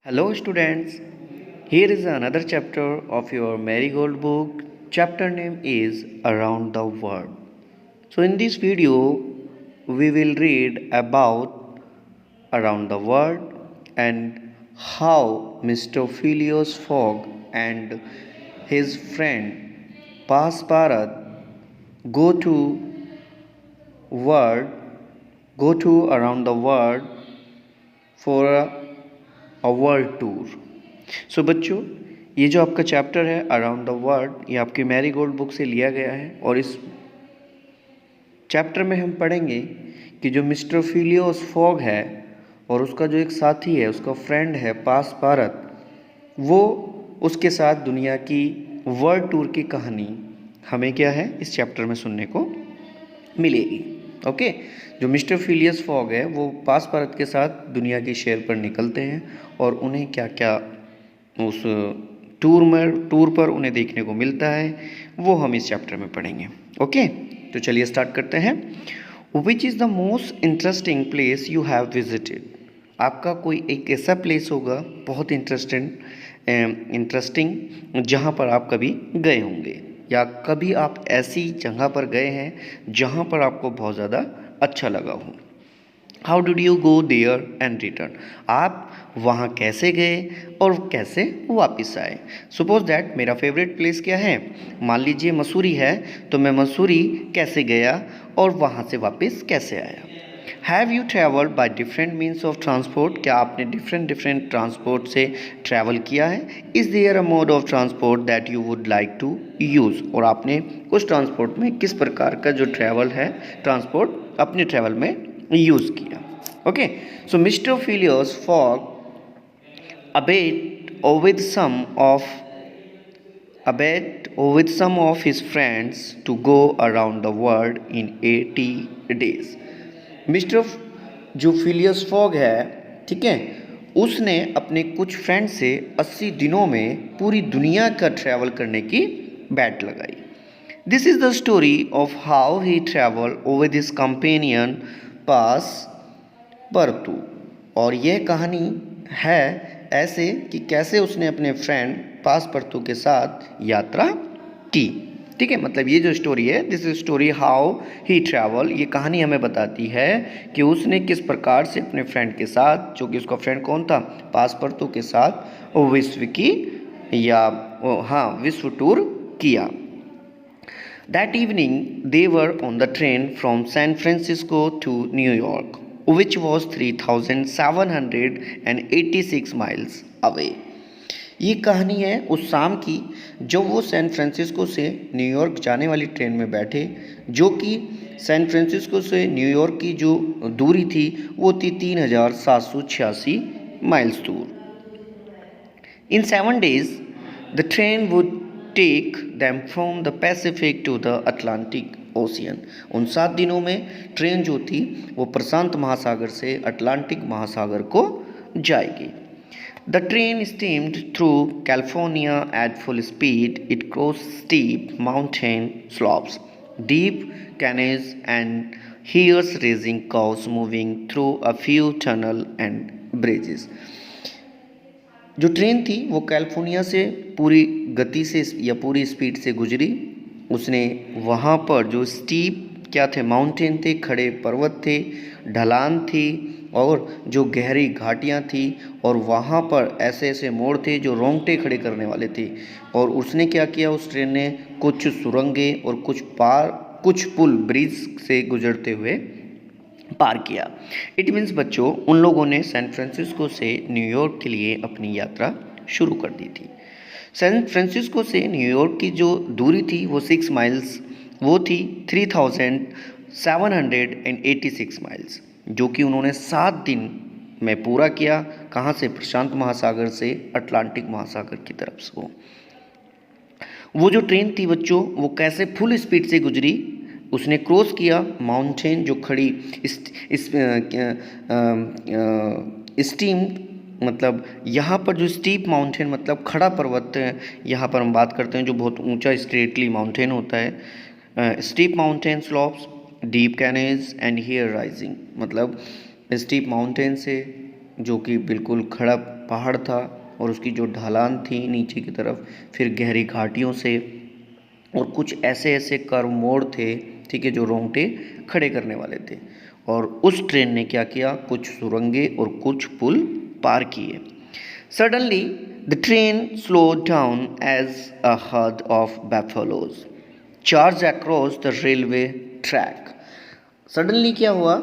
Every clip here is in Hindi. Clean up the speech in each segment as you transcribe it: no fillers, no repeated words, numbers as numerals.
Hello, students. Here is another chapter of your Marigold book. Chapter name is Around the World. So, in this video, we will read about Around the World and how Mr. Phileas Fogg and his friend Passepartout go to world go to around the world for a world tour. So बच्चों, ये जो आपका चैप्टर है अराउंड द वर्ल्ड, ये आपकी मैरी गोल्ड बुक से लिया गया है और इस चैप्टर में हम पढ़ेंगे कि जो मिस्टर फिलियोस फॉग है और उसका जो एक साथी है, उसका फ्रेंड है पासपारत, वो उसके साथ दुनिया की वर्ल्ड टूर की कहानी हमें क्या है इस चैप्टर में सुनने को मिलेगी। ओके, जो मिस्टर फिलियस फॉग है वो पासपारत के साथ दुनिया की सैर पर निकलते हैं और उन्हें क्या क्या उस टूर पर उन्हें देखने को मिलता है वो हम इस चैप्टर में पढ़ेंगे। ओके, तो चलिए स्टार्ट करते हैं। Which is the most interesting place you have visited? आपका कोई एक ऐसा प्लेस होगा बहुत इंटरेस्टिंग जहाँ पर आप कभी गए होंगे या कभी आप ऐसी जगह पर गए हैं जहाँ पर आपको बहुत ज़्यादा अच्छा लगा हो। How did you go there and return? आप वहाँ कैसे गए और कैसे वापस आए? सपोज दैट मेरा फेवरेट प्लेस क्या है, मान लीजिए मसूरी है, तो मैं मसूरी कैसे गया और वहाँ से वापस कैसे आया। Have you travelled by different means of transport? क्या आपने डिफरेंट ट्रांसपोर्ट से ट्रैवल किया है? Is there a mode of transport that you would like to use? और आपने उस ट्रांसपोर्ट में किस प्रकार का जो ट्रैवल है ट्रांसपोर्ट अपने ट्रैवल में यूज़ किया। Okay, so mister Phileas fog abate with some of his friends to go around the world in 80 days. Mister जो फिलियस फॉग है, ठीक है, उसने अपने कुछ फ्रेंड से 80 दिनों में पूरी दुनिया का ट्रैवल करने की बैट लगाई। This is the story of how he travel with his companion Passepartout. और यह कहानी है ऐसे कि कैसे उसने अपने फ्रेंड पासपर्तू के साथ यात्रा की। ठीक है, मतलब ये जो स्टोरी है, this is story how he travel, ये कहानी हमें बताती है कि उसने किस प्रकार से अपने फ्रेंड के साथ, जो कि उसका फ्रेंड कौन था, पासपर्तू के साथ विश्व की विश्व टूर किया। That evening they were on the train from San Francisco to New York which was 3,786 miles away. ये कहानी है उस शाम की जब वो सैन फ्रांसिस्को से न्यूयॉर्क जाने वाली ट्रेन में बैठे, जो कि सैन फ्रांसिस्को से न्यूयॉर्क की जो दूरी थी वो थी 3,786 माइल्स दूर। In 7 days the train would take them from the Pacific to the Atlantic ocean. उन 7 दिनों में ट्रेन जो थी वो प्रशांत महासागर से अटलांटिक महासागर को जाएगी। The train steamed through California at full speed. It cross steep mountain slopes, deep canyons and hair raising curves moving through a few tunnel and bridges. जो ट्रेन थी वो कैलिफोर्निया से पूरी गति से या पूरी स्पीड से गुजरी। उसने वहाँ पर जो स्टीप क्या थे, माउंटेन थे, खड़े पर्वत थे, ढलान थी और जो गहरी घाटियाँ थी, और वहाँ पर ऐसे ऐसे मोड़ थे जो रोंगटे खड़े करने वाले थे। और उसने क्या किया, उस ट्रेन ने कुछ सुरंगें और कुछ पुल ब्रिज से गुजरते हुए पार किया। इट मीन्स बच्चों, उन लोगों ने सैन फ्रांसिस्को से न्यूयॉर्क के लिए अपनी यात्रा शुरू कर दी थी। सैन फ्रांसिस्को से न्यूयॉर्क की जो दूरी थी वो 6 माइल्स, वो थी 3,786 माइल्स, जो कि उन्होंने 7 दिन में पूरा किया। कहाँ से? प्रशांत महासागर से अटलांटिक महासागर की तरफ से। वो जो ट्रेन थी बच्चों, वो कैसे फुल स्पीड से गुजरी। उसने क्रॉस किया माउंटेन, जो खड़ी स्टीम, मतलब यहाँ पर जो स्टीप माउंटेन मतलब खड़ा पर्वत है, यहाँ पर हम बात करते हैं जो बहुत ऊंचा स्ट्रेटली माउंटेन होता है। Steep mountain slopes, deep canyons and hair raising, मतलब स्टीप माउंटेन से जो कि बिल्कुल खड़ा पहाड़ था और उसकी जो ढलान थी नीचे की तरफ, फिर गहरी घाटियों से, और कुछ ऐसे ऐसे कर्व मोड़ थे, ठीक है, जो रोंगटे खड़े करने वाले थे। और उस ट्रेन ने क्या किया, कुछ सुरंगें और कुछ पुल पार किए। Suddenly the train slowed down as a herd of buffaloes charged across the railway track। Suddenly क्या हुआ,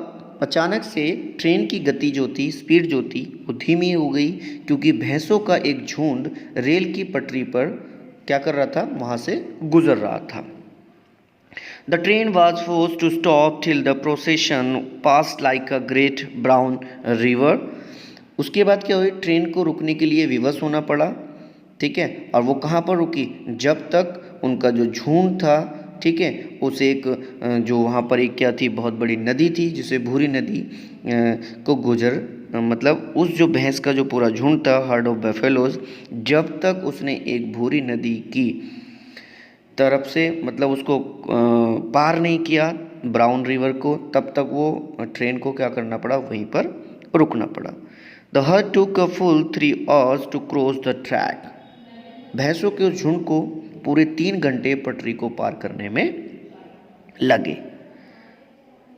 अचानक से ट्रेन की गति जो थी, स्पीड जो थी, वो धीमी हो गई, क्योंकि भैंसों का एक झुंड रेल की पटरी पर क्या कर रहा था, वहाँ से गुजर रहा था। The train was forced to stop till the procession passed like a great brown river। उसके बाद क्या हुई, ट्रेन को रुकने के लिए विवश होना पड़ा, ठीक है। और वो कहाँ पर रुकी, जब तक उनका जो झुंड था, ठीक है, उस एक जो वहाँ पर एक क्या थी, बहुत बड़ी नदी थी जिसे भूरी नदी को गुजर, मतलब उस जो भैंस का जो पूरा झुंड था, हर्ड ऑफ बेफेलोज, जब तक उसने एक भूरी नदी की तरफ से मतलब उसको पार नहीं किया, ब्राउन रिवर को, तब तक वो ट्रेन को क्या करना पड़ा, वहीं पर रुकना पड़ा। The herd took a full 3 hours to cross the track. भैंसों के उस झुंड को पूरे 3 घंटे पटरी को पार करने में लगे।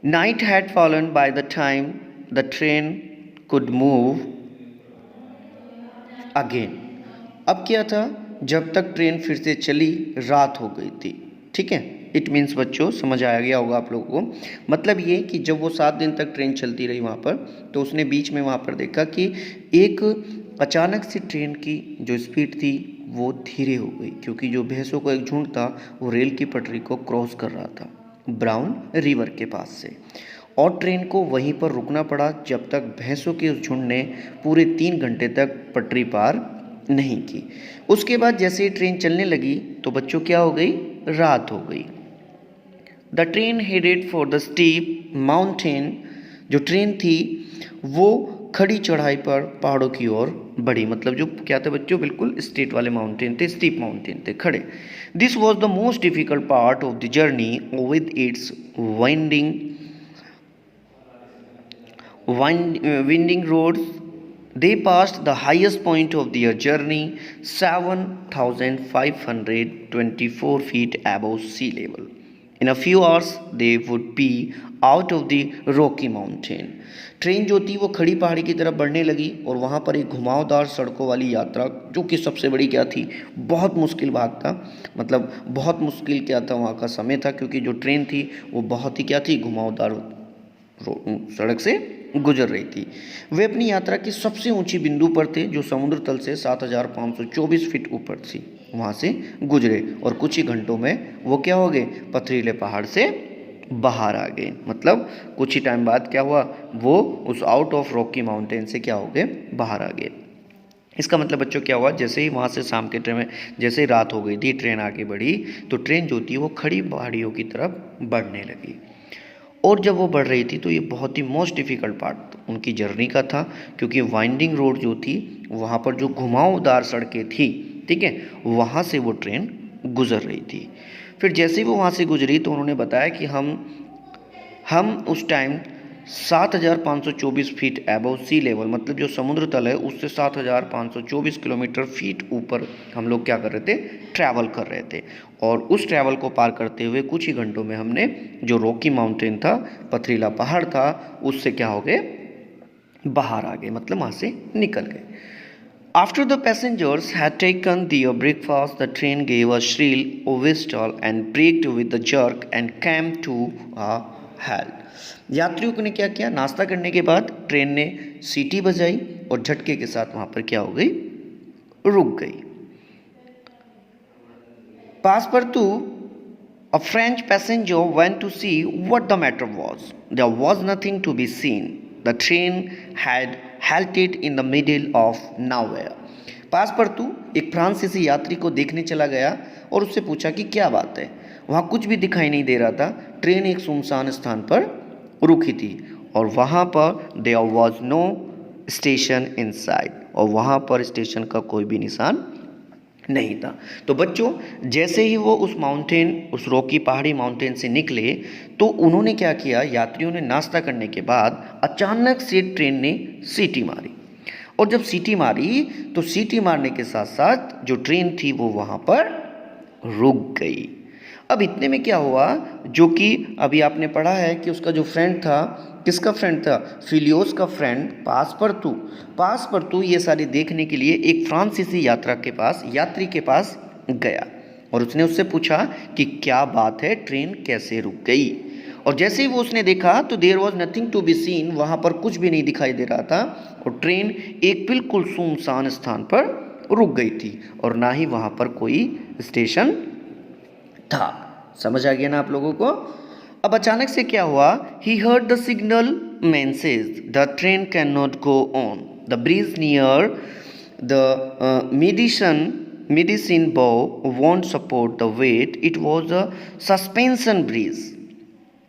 Night had fallen by the time the train could move again. अब क्या था, जब तक ट्रेन फिर से चली, रात हो गई थी, ठीक है। इट मीन्स बच्चों, समझ आ गया होगा आप लोगों को। मतलब ये कि जब वो 7 दिन तक ट्रेन चलती रही वहाँ पर, तो उसने बीच में वहाँ पर देखा कि एक अचानक से ट्रेन की जो स्पीड थी वो धीरे हो गई, क्योंकि जो भैंसों का एक झुंड था वो रेल की पटरी को क्रॉस कर रहा था ब्राउन रिवर के पास से, और ट्रेन को वहीं पर रुकना पड़ा जब तक भैंसों के उस झुंड ने पूरे 3 घंटे तक पटरी पार नहीं की। उसके बाद जैसे ही ट्रेन चलने लगी तो बच्चों क्या हो गई, रात हो गई। The train headed for the steep mountain. जो ट्रेन थी वो खड़ी चढ़ाई पर पहाड़ों की ओर बढ़ी, मतलब जो क्या थे बच्चों, बिल्कुल स्ट्रेट वाले माउंटेन थे, स्टीप माउंटेन थे, खड़े। This was the most difficult part of the journey with its winding roads। They passed the highest point of their journey, 7,524 feet above sea level। In a few hours they would be out of the Rocky Mountain। Train जो थी वो खड़ी पहाड़ी की तरफ बढ़ने लगी, और वहाँ पर एक घुमावदार सड़कों वाली यात्रा, जो कि सबसे बड़ी क्या थी, बहुत मुश्किल भाग था, मतलब बहुत मुश्किल क्या था, वहाँ का समय था, क्योंकि जो ट्रेन थी वो बहुत ही क्या थी, घुमावदार सड़क से गुजर रही थी। वे अपनी यात्रा की सबसे ऊंची बिंदु पर थे, जो समुद्र तल से 7,524 फीट ऊपर थी, वहाँ से गुजरे, और कुछ ही घंटों में वो क्या हो गए, पथरीले पहाड़ से बाहर आ गए। मतलब कुछ ही टाइम बाद क्या हुआ, वो उस आउट ऑफ रॉकी माउंटेन से क्या हो गए, बाहर आ गए। इसका मतलब बच्चों क्या हुआ, जैसे ही वहाँ से शाम के ट्रेन में जैसे ही रात हो गई थी, ट्रेन आगे बढ़ी, तो ट्रेन जो थी वो खड़ी पहाड़ियों की तरफ बढ़ने लगी। और जब वो बढ़ रही थी तो ये बहुत ही मोस्ट डिफ़िकल्ट पार्ट उनकी जर्नी का था, क्योंकि वाइंडिंग रोड जो थी, वहाँ पर जो घुमावदार सड़कें थी, ठीक है, वहाँ से वो ट्रेन गुजर रही थी। फिर जैसे ही वो वहाँ से गुजरी तो उन्होंने बताया कि हम उस टाइम 7,524 फीट एबव सी लेवल, मतलब जो समुद्र तल है उससे 7,524 किलोमीटर फीट ऊपर हम लोग क्या कर रहे थे, ट्रैवल कर रहे थे। और उस ट्रैवल को पार करते हुए कुछ ही घंटों में हमने जो रॉकी माउंटेन था, पथरीला पहाड़ था, उससे क्या हो गए, बाहर आ गए, मतलब वहाँ से निकल गए। After the passengers had taken their breakfast, the train gave a shrill whistle and braked with a jerk and came to a halt। यात्रियों ने क्या किया, नाश्ता करने के बाद ट्रेन ने सीटी बजाई और झटके के साथ वहाँ पर क्या हो गई, रुक गई। Passepartout, a French passenger, went to see what the matter was. There was nothing to be seen. The train had halted in the middle of nowhere। पासपर्तू एक फ्रांसीसी यात्री को देखने चला गया और उससे पूछा कि क्या बात है। वहाँ कुछ भी दिखाई नहीं दे रहा था, ट्रेन एक सुनसान स्थान पर रुकी थी और वहाँ पर there was no station inside, और वहाँ पर स्टेशन का कोई भी निशान नहीं था। तो बच्चों जैसे ही वो उस माउंटेन, उस रॉकी पहाड़ी माउंटेन से निकले तो उन्होंने क्या किया, यात्रियों ने नाश्ता करने के बाद अचानक से ट्रेन ने सीटी मारी और जब सीटी मारी तो सीटी मारने के साथ साथ जो ट्रेन थी वो वहाँ पर रुक गई। अब इतने में क्या हुआ, जो कि अभी आपने पढ़ा है कि उसका जो फ्रेंड था, किसका फ्रेंड था, फिलियोस का फ्रेंड पासपर्तू ये सारी देखने के लिए एक फ्रांसीसी यात्री के पास गया और उसने उससे पूछा कि क्या बात है, ट्रेन कैसे रुक गई। और जैसे ही वो उसने देखा तो there was nothing to be seen, वहाँ पर कुछ भी नहीं दिखाई दे रहा था और ट्रेन एक बिल्कुल सुनसान स्थान पर रुक गई थी और ना ही वहाँ पर कोई स्टेशन था। समझ आ गया ना आप लोगों को। अब अचानक से क्या हुआ, he heard the signal man says the train can not go on, the bridge near the medicine bow won't support the weight. It was a suspension bridge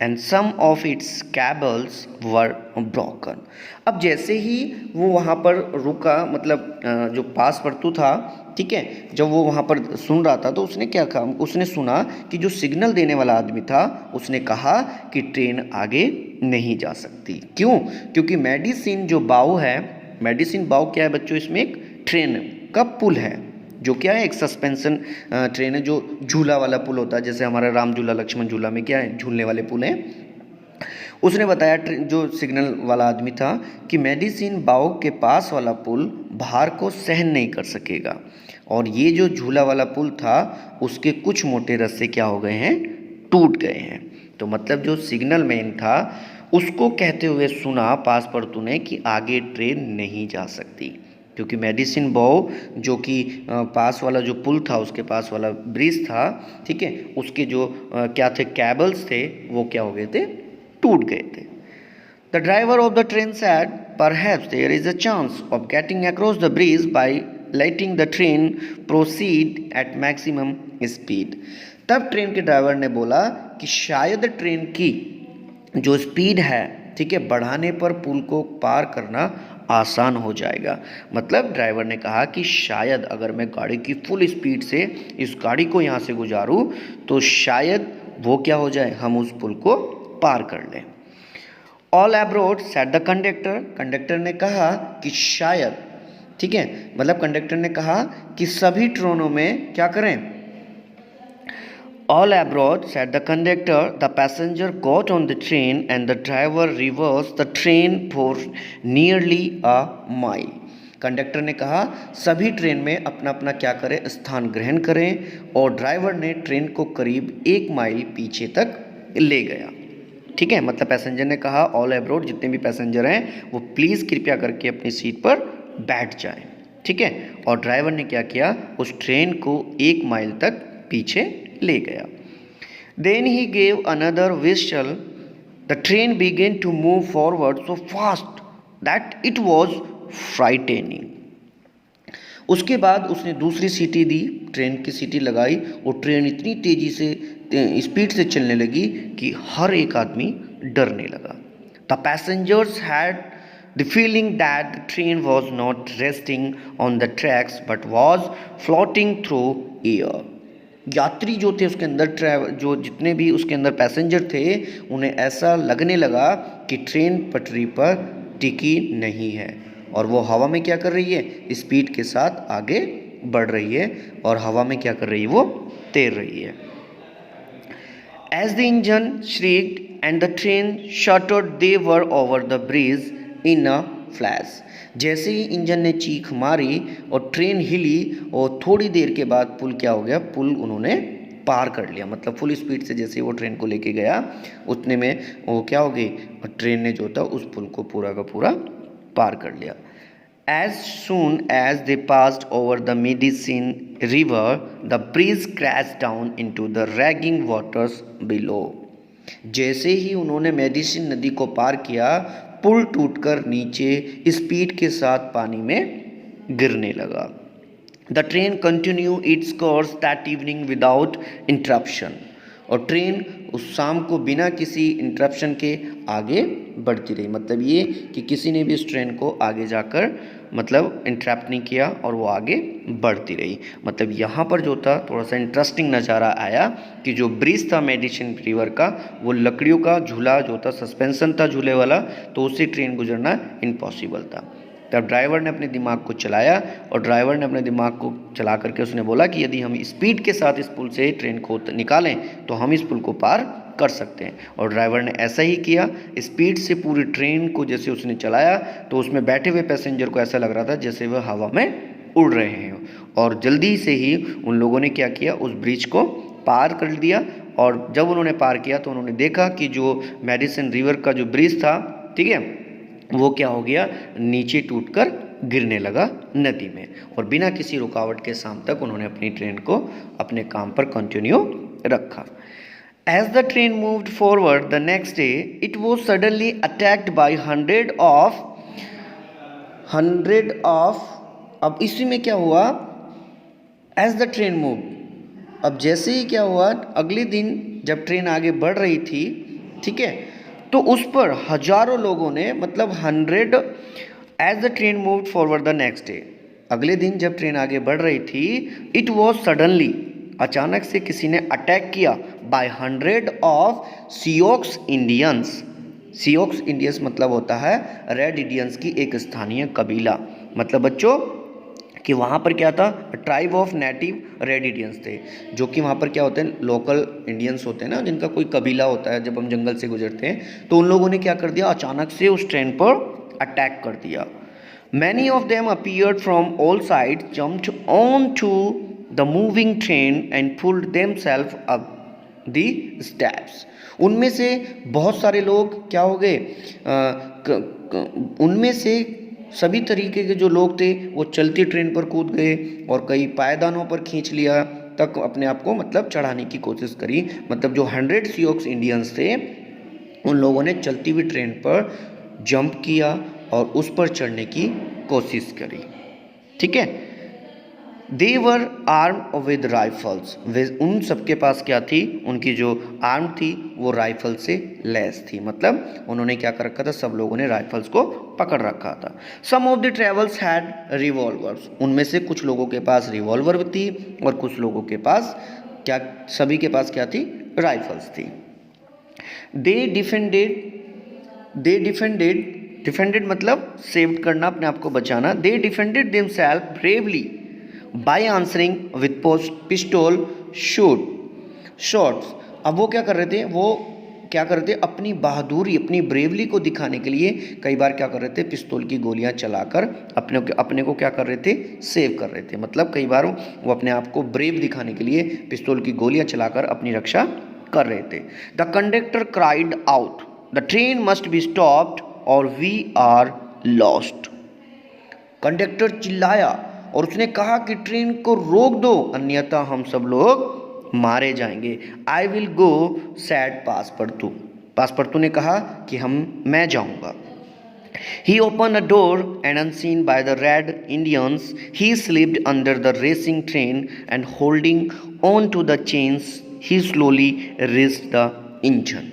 and some of its cables were broken. अब जैसे ही वो वहाँ पर रुका, मतलब जो पासपर्तू था, ठीक है, जब वो वहाँ पर सुन रहा था तो उसने क्या कहा, उसने सुना कि जो सिग्नल देने वाला आदमी था उसने कहा कि ट्रेन आगे नहीं जा सकती। क्यों? क्योंकि मेडिसिन जो बाव है, मेडिसिन बाव क्या है बच्चों, इसमें एक ट्रेन का पुल है जो क्या है, एक सस्पेंशन ट्रेन है, जो झूला वाला पुल होता है, जैसे हमारा राम झूला लक्ष्मण झूला में क्या है, झूलने वाले पुल हैं। उसने बताया जो सिग्नल वाला आदमी था कि मेडिसिन बाव के पास वाला पुल भार को सहन नहीं कर सकेगा और ये जो झूला वाला पुल था उसके कुछ मोटे रस्से क्या हो गए हैं, टूट गए हैं। तो मतलब जो सिग्नल मैन था उसको कहते हुए सुना पासपर्तू ने कि आगे ट्रेन नहीं जा सकती, क्योंकि मेडिसिन बाव जो कि पास वाला जो पुल था, उसके पास वाला ब्रिज था, ठीक है, उसके जो क्या थे, कैबल्स थे, वो क्या हो गए थे, टूट गए थे। The driver of the train said perhaps there is a chance of getting across the bridge by letting the train proceed at maximum speed. तब ट्रेन के ड्राइवर ने बोला कि शायद ट्रेन की जो स्पीड है, ठीक है, बढ़ाने पर पुल को पार करना आसान हो जाएगा। मतलब ड्राइवर ने कहा कि शायद अगर मैं गाड़ी की फुल स्पीड से इस गाड़ी को यहाँ से गुजारूँ तो शायद वो क्या हो जाए, हम उस पुल को पार कर लें। All abroad said the conductor, conductor ने कहा कि शायद, ठीक है, मतलब कंडक्टर ने कहा कि सभी ट्रेनों में क्या करें, all abroad, said the conductor. The passenger got on the train and the driver reversed the train for nearly a mile. Conductor ने कहा सभी ट्रेन में अपना अपना क्या करें, स्थान ग्रहण करें और ड्राइवर ने ट्रेन को करीब 1 माइल पीछे तक ले गया। ठीक है, मतलब पैसेंजर ने कहा ऑल अब्रोड जितने भी पैसेंजर हैं वो प्लीज़ कृपया करके अपनी सीट पर बैठ जाएं। ठीक है, और ड्राइवर ने क्या किया, उस ट्रेन को 1 माइल तक पीछे ले गया। Then he gave another whistle. The train began to move forward so fast that it was frightening. उसके बाद उसने दूसरी सीटी दी, ट्रेन की सीटी लगाई और ट्रेन इतनी तेज़ी से स्पीड से चलने लगी कि हर एक आदमी डरने लगा। The passengers had the feeling that the train was not resting on the tracks but was floating through air. यात्री जो थे उसके अंदर जो जितने भी उसके अंदर पैसेंजर थे उन्हें ऐसा लगने लगा कि ट्रेन पटरी पर टिकी नहीं है और वो हवा में क्या कर रही है, स्पीड के साथ आगे बढ़ रही है और हवा में क्या कर रही है, वो तैर रही है। As the engine shrieked and the train shuddered, they were over the bridge in a flash. जैसे ही इंजन ने चीख मारी और ट्रेन हिली और थोड़ी देर के बाद पुल क्या हो गया, पुल उन्होंने पार कर लिया। मतलब फुल स्पीड से जैसे ही वो ट्रेन को लेके गया उतने में वो क्या हो गई, ट्रेन ने जो था उस पुल को पूरा का पूरा पार कर लिया। As soon as they passed over the Medicine River, the bridge crashed down into the raging waters below. जैसे ही उन्होंने मेडिसिन नदी को पार किया, पुल टूटकर नीचे स्पीड के साथ पानी में गिरने लगा। The train continue its course that evening without interruption. और ट्रेन उस शाम को बिना किसी इंटरप्शन के आगे बढ़ती रही। मतलब ये कि किसी ने भी इस ट्रेन को आगे जाकर मतलब इंटरप्ट नहीं किया और वो आगे बढ़ती रही। मतलब यहाँ पर जो था थोड़ा सा इंटरेस्टिंग नज़ारा आया कि जो ब्रिज था मेडिसिन रिवर का, वो लकड़ियों का झूला जो था, सस्पेंशन था झूले वाला, तो उससे ट्रेन गुजरना इम्पॉसिबल था। तब ड्राइवर ने अपने दिमाग को चलाया और ड्राइवर ने अपने दिमाग को चला करके उसने बोला कि यदि हम स्पीड के साथ इस पुल से ट्रेन को निकालें तो हम इस पुल को पार कर सकते हैं। और ड्राइवर ने ऐसा ही किया, स्पीड से पूरी ट्रेन को जैसे उसने चलाया तो उसमें बैठे हुए पैसेंजर को ऐसा लग रहा था जैसे वह हवा में उड़ रहे हैं। और जल्दी से ही उन लोगों ने क्या किया, उस ब्रिज को पार कर दिया। और जब उन्होंने पार किया तो उन्होंने देखा कि जो मेडिसिन रिवर का जो ब्रिज था, ठीक है, वो क्या हो गया, नीचे टूटकर गिरने लगा नदी में। और बिना किसी रुकावट के शाम तक उन्होंने अपनी ट्रेन को अपने काम पर कंटिन्यू रखा। As the train moved forward the next day, it was suddenly attacked by hundred of अब इसी में क्या हुआ, As the train moved, अब जैसे ही क्या हुआ, अगले दिन जब ट्रेन आगे बढ़ रही थी, ठीक है, तो उस पर हजारों लोगों ने, मतलब 100, as the train moved forward the next day, अगले दिन जब ट्रेन आगे बढ़ रही थी, it was suddenly, अचानक से किसी ने अटैक किया, बाय 100 ऑफ सियोक्स इंडियंस। सियोक्स इंडियंस मतलब होता है रेड इंडियंस की एक स्थानीय कबीला। मतलब बच्चों कि वहाँ पर क्या था, tribe of native red Indians थे, जो कि वहाँ पर क्या होते हैं, लोकल इंडियंस होते हैं ना, जिनका कोई कबीला होता है। जब हम जंगल से गुजरते हैं तो उन लोगों ने क्या कर दिया, अचानक से उस ट्रेन पर अटैक कर दिया। Many of them appeared from all side, jumped on to the moving train and pulled themselves up the steps। उनमें से बहुत सारे लोग क्या हो गए, उनमें से सभी तरीके के जो लोग थे वो चलती ट्रेन पर कूद गए और कई पायदानों पर खींच लिया तक अपने आप को मतलब चढ़ाने की कोशिश करी। मतलब जो 100 सियोक्स इंडियंस थे उन लोगों ने चलती हुई ट्रेन पर जंप किया और उस पर चढ़ने की कोशिश करी, ठीक है। दे वर आर्म विद राइफल्स, वे उन सबके पास क्या थी, उनकी जो आर्म थी वो राइफल से लैस थी। मतलब उन्होंने क्या कर रखा था, सब लोगों ने राइफल्स को पकड़ रखा था। Some of the travels had revolvers, उनमें से कुछ लोगों के पास रिवॉल्वर थी और कुछ लोगों के पास क्या, सभी के पास क्या थी, राइफल्स थी। दे डिफेंडेड मतलब सेव करना, अपने आप को बचाना। They defended themself bravely by answering with pistol shots. अब वो क्या कर रहे थे, अपनी बहादुरी, अपनी ब्रेवली को दिखाने के लिए कई बार क्या कर रहे थे, पिस्तौल की गोलियां चलाकर अपने को क्या कर रहे थे, सेव कर रहे थे। मतलब कई बार वो अपने आप को ब्रेव दिखाने के लिए पिस्तौल की गोलियां चलाकर अपनी रक्षा कर रहे थे। The conductor cried out, the train must be stopped और वी आर लॉस्ट। कंडक्टर चिल्लाया और उसने कहा कि ट्रेन को रोक दो, अन्यथा हम सब लोग मारे जाएंगे। आई विल गो सैड पासपर्तू ने कहा कि मैं जाऊंगा। He opened a door and unseen by the red Indians, he slipped under the racing train and holding on to the chains, he slowly raised the engine।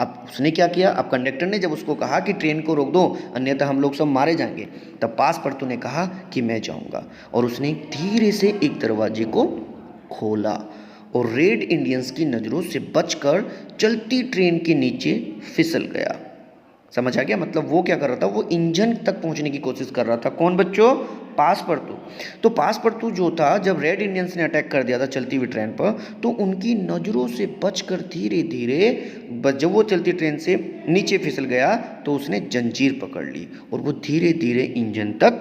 अब उसने क्या किया, अब कंडक्टर ने जब उसको कहा कि ट्रेन को रोक दो अन्यथा हम लोग सब मारे जाएंगे, तब पासपर्तू ने कहा कि मैं जाऊंगा। और उसने धीरे से एक दरवाजे को खोला और रेड इंडियंस की नज़रों से बचकर चलती ट्रेन के नीचे फिसल गया। समझ आ गया, मतलब वो क्या कर रहा था, वो इंजन तक पहुंचने की कोशिश कर रहा था। कौन बच्चों, पासपर्तू। तो पासपर्तू जो था, जब रेड इंडियंस ने अटैक कर दिया था चलती हुई ट्रेन पर, तो उनकी नज़रों से बचकर धीरे धीरे जब वो चलती ट्रेन से नीचे फिसल गया तो उसने जंजीर पकड़ ली और वो धीरे धीरे इंजन तक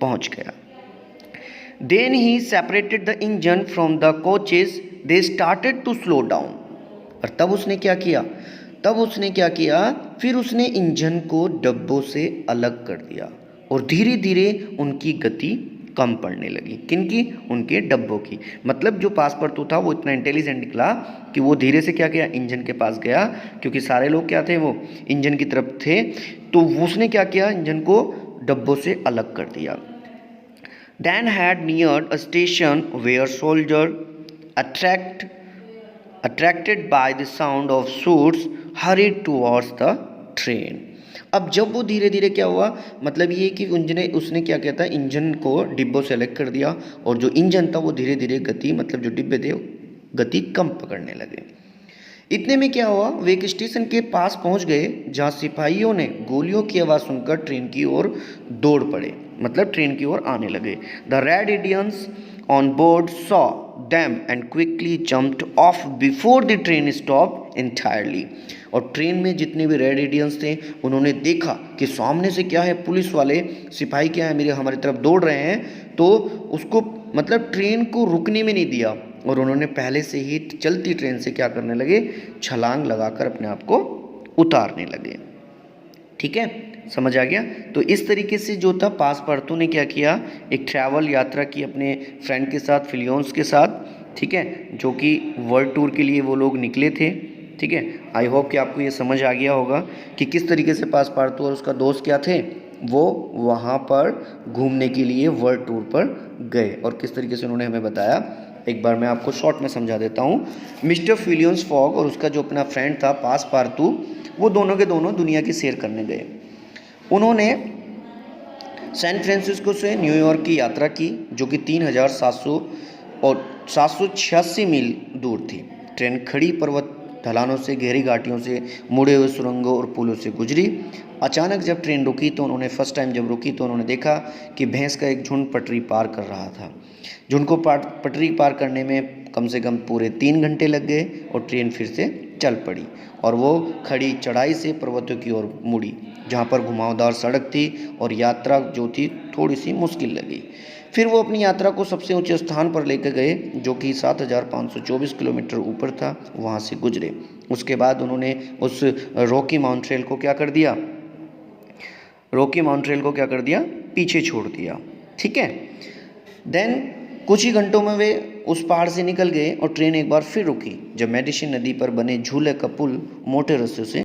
पहुंच गया। देन ही separated the engine from the coaches, they started to slow down. और तब उसने क्या किया, फिर उसने इंजन को डब्बों से अलग कर दिया और धीरे धीरे उनकी गति कम पड़ने लगी। किनकी, उनके डब्बों की। मतलब जो पासपर्तू था वो इतना इंटेलिजेंट निकला कि वो धीरे से क्या किया, इंजन के पास गया, क्योंकि सारे लोग क्या थे, वो इंजन की तरफ थे। तो उसने क्या किया, इंजन को डब्बों से अलग कर दिया। Dan had neared a station where soldiers attracted by the sound of shoots hurried towards the train। अब जब वो धीरे धीरे क्या हुआ, मतलब ये कि उसने क्या किया था, इंजन को डिब्बों से अलग कर दिया और जो इंजन था वो धीरे धीरे गति, मतलब जो डिब्बे थे गति कम पकड़ने लगे। इतने में क्या हुआ, वे एक स्टेशन के पास पहुंच गए जहां सिपाहियों ने गोलियों की आवाज़ सुनकर ट्रेन की ओर दौड़ पड़े, मतलब ट्रेन की ओर आने लगे। The red Indians on board saw them and quickly jumped off before the train stopped entirely। और ट्रेन में जितने भी रेड इंडियंस थे उन्होंने देखा कि सामने से क्या है, पुलिस वाले सिपाही क्या है, हमारी तरफ दौड़ रहे हैं, तो उसको मतलब ट्रेन को रुकने में नहीं दिया और उन्होंने पहले से ही चलती ट्रेन से क्या करने लगे, छलांग लगाकर अपने आप को उतारने लगे। ठीक है, समझ आ गया। तो इस तरीके से जो था पासपार्थु ने क्या किया, एक ट्रैवल यात्रा की अपने फ्रेंड के साथ, फिलियोन्स के साथ, ठीक है, जो कि वर्ल्ड टूर के लिए वो लोग निकले थे। ठीक है, आई होप कि आपको ये समझ आ गया होगा कि किस तरीके से पासपार्थु और उसका दोस्त क्या थे, वो वहाँ पर घूमने के लिए वर्ल्ड टूर पर गए और किस तरीके से उन्होंने हमें बताया। एक बार मैं आपको शॉर्ट में समझा देता हूँ। मिस्टर फिलियोन्स फॉग और उसका जो अपना फ्रेंड था पासपार्थु, वो दोनों के दोनों दुनिया की सैर करने गए। उन्होंने सैन फ्रांसिस्को से न्यूयॉर्क की यात्रा की जो कि 3,700 और 786 मील दूर थी। ट्रेन खड़ी पर्वत ढलानों से, गहरी घाटियों से, मुड़े हुए सुरंगों और पुलों से गुजरी। अचानक जब ट्रेन रुकी तो उन्होंने फर्स्ट टाइम जब रुकी तो उन्होंने देखा कि भैंस का एक झुंड पटरी पार कर रहा था। झुंड को पटरी पार करने में कम से कम पूरे 3 घंटे लग गए और ट्रेन फिर से चल पड़ी और वो खड़ी चढ़ाई से पर्वतों की ओर मुड़ी जहाँ पर घुमावदार सड़क थी और यात्रा जो थी थोड़ी सी मुश्किल लगी। फिर वो अपनी यात्रा को सबसे ऊंचे स्थान पर लेकर गए जो कि 7,524 किलोमीटर ऊपर था, वहाँ से गुजरे। उसके बाद उन्होंने उस रॉकी माउंट ट्रेल को क्या कर दिया, पीछे छोड़ दिया। ठीक है, देन कुछ ही घंटों में वे उस पहाड़ से निकल गए और ट्रेन एक बार फिर रुकी जब मेडिसिन नदी पर बने झूले का पुल मोटे रस्से से